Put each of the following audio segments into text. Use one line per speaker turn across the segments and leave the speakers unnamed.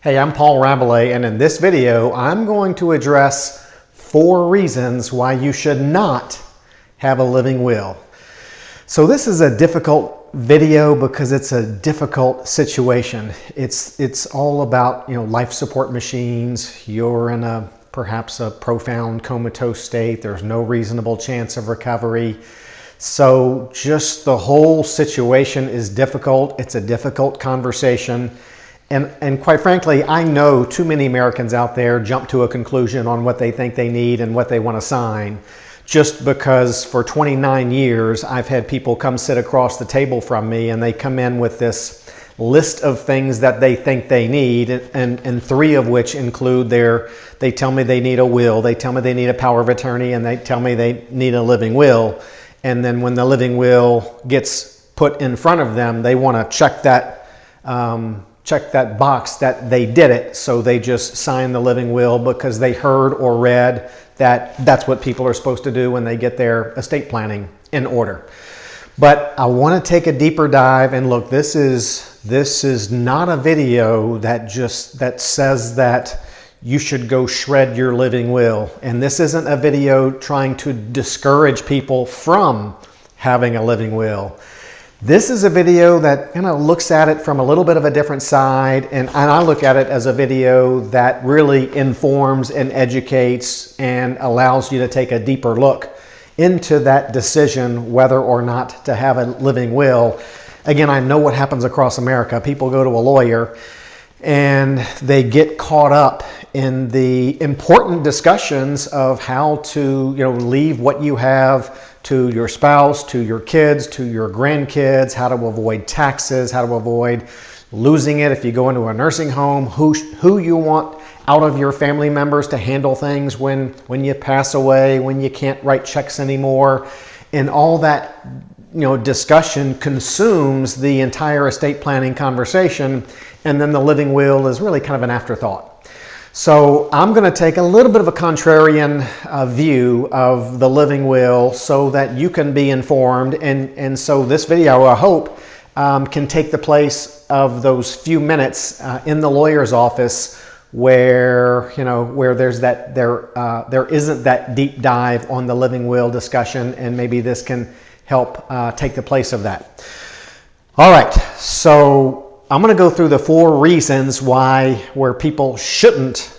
Hey, I'm Paul Rabalais, and in this video, I'm going to address 4 reasons why you should not have a living will. So this is a difficult video because it's a difficult situation. It's all about, life support machines. You're in perhaps a profound comatose state. There's no reasonable chance of recovery. So just the whole situation is difficult. It's a difficult conversation. And quite frankly, I know too many Americans out there jump to a conclusion on what they think they need and what they want to sign, just because for 29 years I've had people come sit across the table from me and they come in with this list of things that they think they need, and 3 of which include they tell me they need a will, they tell me they need a power of attorney, and they tell me they need a living will. And then when the living will gets put in front of them, they want to check that box that they did it, so they just sign the living will because they heard or read that that's what people are supposed to do when they get their estate planning in order. But I want to take a deeper dive and look, this is not a video that says that you should go shred your living will, and this isn't a video trying to discourage people from having a living will. This is a video that kind of looks at it from a little bit of a different side, and I look at it as a video that really informs and educates and allows you to take a deeper look into that decision whether or not to have a living will. Again, I know what happens across America. People go to a lawyer and they get caught up in the important discussions of how to leave what you have to your spouse, to your kids, to your grandkids, how to avoid taxes, how to avoid losing it if you go into a nursing home, who you want out of your family members to handle things when you pass away, when you can't write checks anymore. And all that discussion consumes the entire estate planning conversation, and then the living will is really kind of an afterthought. So I'm going to take a little bit of a contrarian view of the living will so that you can be informed, and so this video, I hope, can take the place of those few minutes in the lawyer's office where there isn't that deep dive on the living will discussion, and maybe this can help take the place of that. All right, so I'm going to go through the 4 reasons where people shouldn't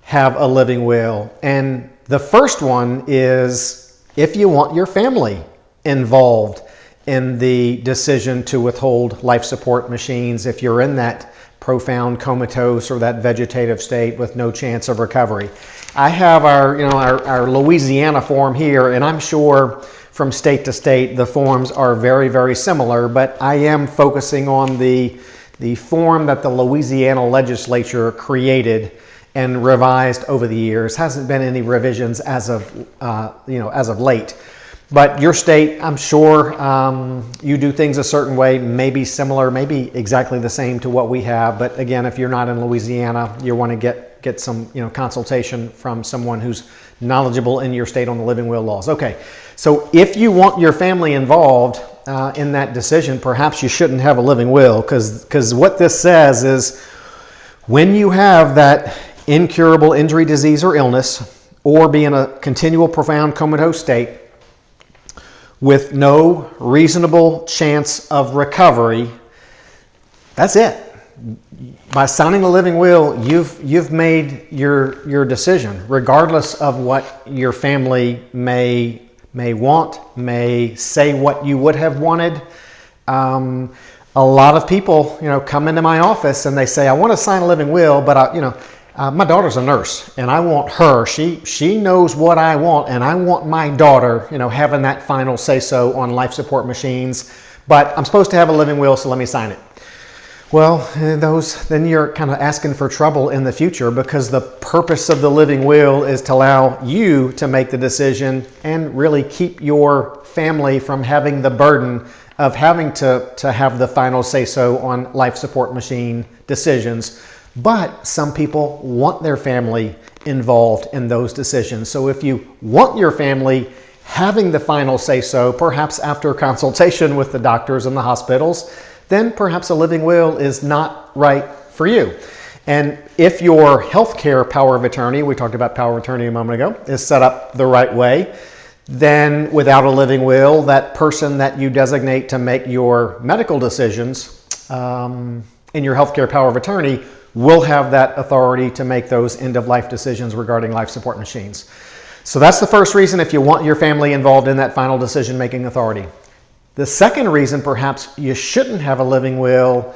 have a living will. And the first one is if you want your family involved in the decision to withhold life support machines, if you're in that profound comatose or that vegetative state with no chance of recovery. I have our Louisiana form here, and I'm sure from state to state the forms are very, very similar, but I am focusing on the form that the Louisiana legislature created and revised over the years. Hasn't been any revisions as of late. But your state, I'm sure you do things a certain way, maybe similar, maybe exactly the same to what we have. But again, if you're not in Louisiana, you want to get some consultation from someone who's knowledgeable in your state on the living will laws. Okay, so if you want your family involved in that decision, perhaps you shouldn't have a living will, because what this says is when you have that incurable injury, disease, or illness, or be in a continual profound comatose state with no reasonable chance of recovery, that's it. By signing the living will, you've made your decision, regardless of what your family may want, may say what you would have wanted. A lot of people, come into my office and they say, I want to sign a living will, but my daughter's a nurse and I want her. She knows what I want, and I want my daughter, having that final say so on life support machines, but I'm supposed to have a living will, so let me sign it. Well, then you're kind of asking for trouble in the future, because the purpose of the living will is to allow you to make the decision and really keep your family from having the burden of having to have the final say-so on life support machine decisions. But some people want their family involved in those decisions. So if you want your family having the final say-so, perhaps after consultation with the doctors and the hospitals, then perhaps a living will is not right for you. And if your healthcare power of attorney, we talked about power of attorney a moment ago, is set up the right way, then without a living will, that person that you designate to make your medical decisions in your healthcare power of attorney will have that authority to make those end-of-life decisions regarding life support machines. So that's the first reason if you want your family involved in that final decision-making authority. The second reason perhaps you shouldn't have a living will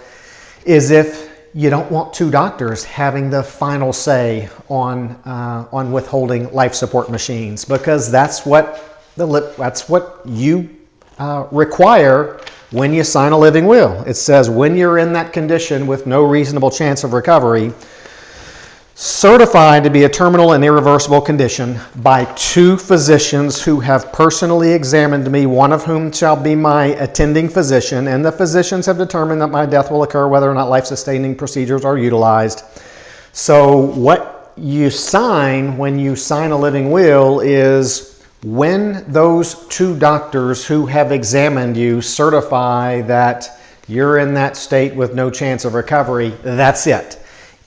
is if you don't want two doctors having the final say on withholding life support machines, because that's what you require when you sign a living will. It says when you're in that condition with no reasonable chance of recovery, certified to be a terminal and irreversible condition by two physicians who have personally examined me, one of whom shall be my attending physician, and the physicians have determined that my death will occur whether or not life-sustaining procedures are utilized. So what you sign when you sign a living will is when those two doctors who have examined you certify that you're in that state with no chance of recovery, that's it.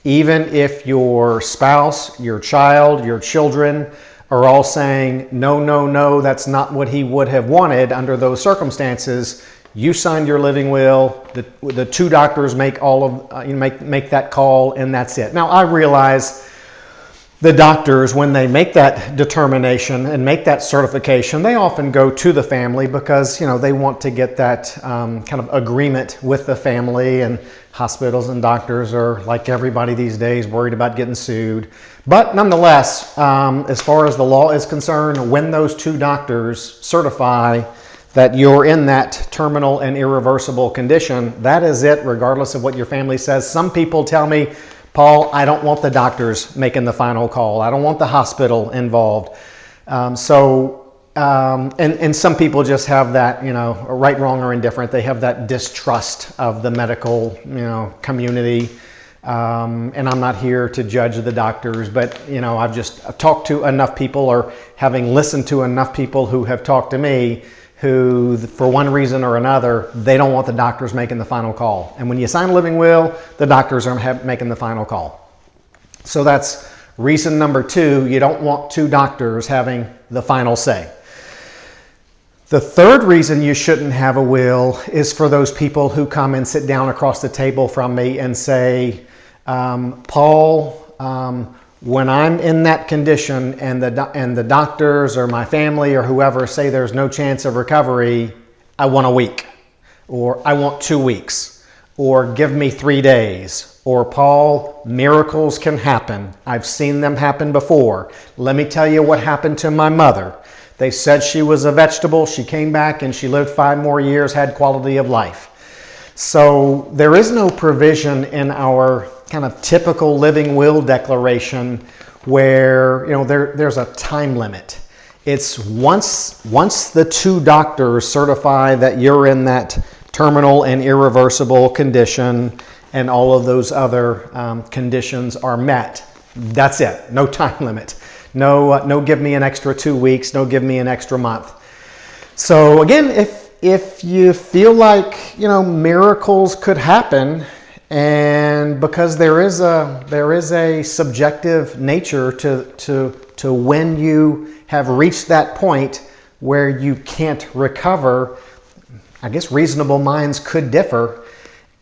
Even if your spouse, your child, your children are all saying, no, no, no, that's not what he would have wanted under those circumstances, you signed your living will, the two doctors make make that call, and that's it. Now, I realize the doctors, when they make that determination and make that certification, they often go to the family because, they want to get that kind of agreement with the family, and hospitals and doctors are, like everybody these days, worried about getting sued. But nonetheless, as far as the law is concerned, when those two doctors certify that you're in that terminal and irreversible condition, that is it, regardless of what your family says. Some people tell me, Paul, I don't want the doctors making the final call. I don't want the hospital involved. And some people just have that, right, wrong, or indifferent. They have that distrust of the medical, community. And I'm not here to judge the doctors, but, I've talked to enough people, or having listened to enough people who have talked to me, who, for one reason or another, they don't want the doctors making the final call. And when you sign a living will, the doctors are making the final call. So that's reason number two. You don't want two doctors having the final say. The third reason you shouldn't have a will is for those people who come and sit down across the table from me and say, Paul, when I'm in that condition and the doctors or my family or whoever say there's no chance of recovery, I want a week, or I want 2 weeks, or give me 3 days, or Paul, miracles can happen. I've seen them happen before. Let me tell you what happened to my mother. They said she was a vegetable. She came back and she lived 5 more years, had quality of life. So there is no provision in our kind of typical living will declaration where there's a time limit. It's once the two doctors certify that you're in that terminal and irreversible condition and all of those other conditions are met, that's it. No time limit. No give me an extra 2 weeks, no give me an extra month. So again, if you feel like miracles could happen, and because there is a subjective nature to when you have reached that point where you can't recover, I guess reasonable minds could differ.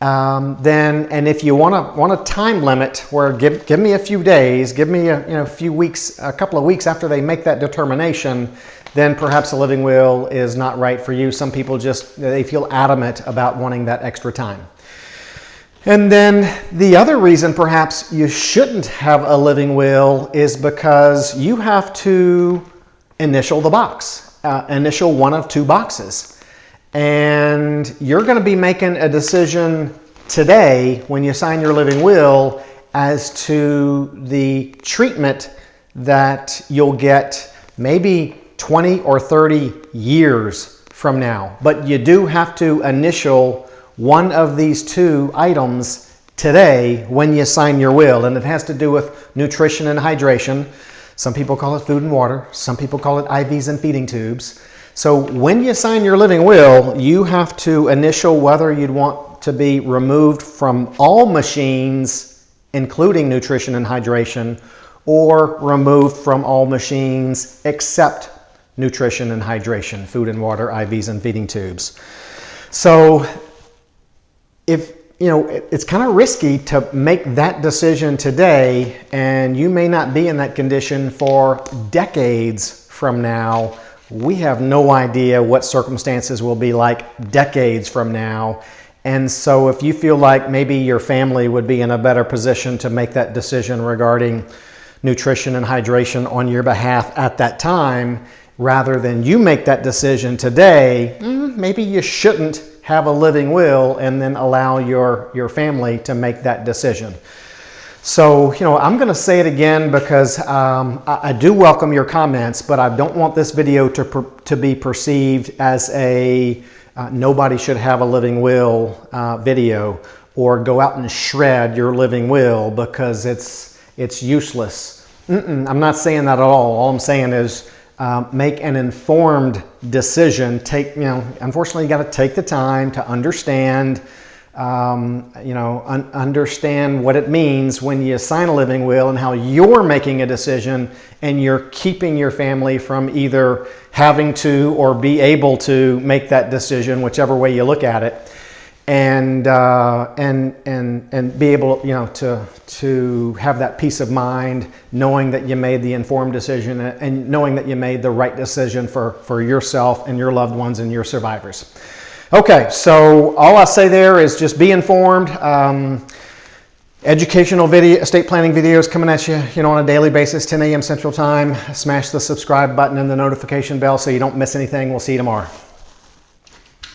And if you want a time limit where give me a few days, give me a few weeks, a couple of weeks after they make that determination, then perhaps a living will is not right for you. Some people they feel adamant about wanting that extra time. And then the other reason perhaps you shouldn't have a living will is because you have to initial the box, initial one of two boxes. And you're going to be making a decision today when you sign your living will as to the treatment that you'll get maybe 20 or 30 years from now. But you do have to initial one of these two items today when you sign your will, and it has to do with nutrition and hydration. Some people call it food and water. Some people call it IVs and feeding tubes. So when you sign your living will, you have to initial whether you'd want to be removed from all machines including nutrition and hydration, or removed from all machines except nutrition and hydration, food and water, IVs and feeding tubes. So it's kind of risky to make that decision today, and you may not be in that condition for decades from now. We have no idea what circumstances will be like decades from now. And so if you feel like maybe your family would be in a better position to make that decision regarding nutrition and hydration on your behalf at that time, rather than you make that decision today, maybe you shouldn't have a living will and then allow your family to make that decision. So, I'm going to say it again because I do welcome your comments, but I don't want this video to be perceived as a nobody should have a living will video, or go out and shred your living will because it's useless. I'm not saying that at all. All I'm saying is make an informed decision. Unfortunately, you got to take the time to understand, understand what it means when you sign a living will and how you're making a decision and you're keeping your family from either having to or be able to make that decision, whichever way you look at it. And be able, to have that peace of mind, knowing that you made the informed decision and knowing that you made the right decision for yourself and your loved ones and your survivors. Okay, so all I say there is just be informed. Educational estate planning videos coming at you, on a daily basis, 10 a.m. Central Time. Smash the subscribe button and the notification bell so you don't miss anything. We'll see you tomorrow.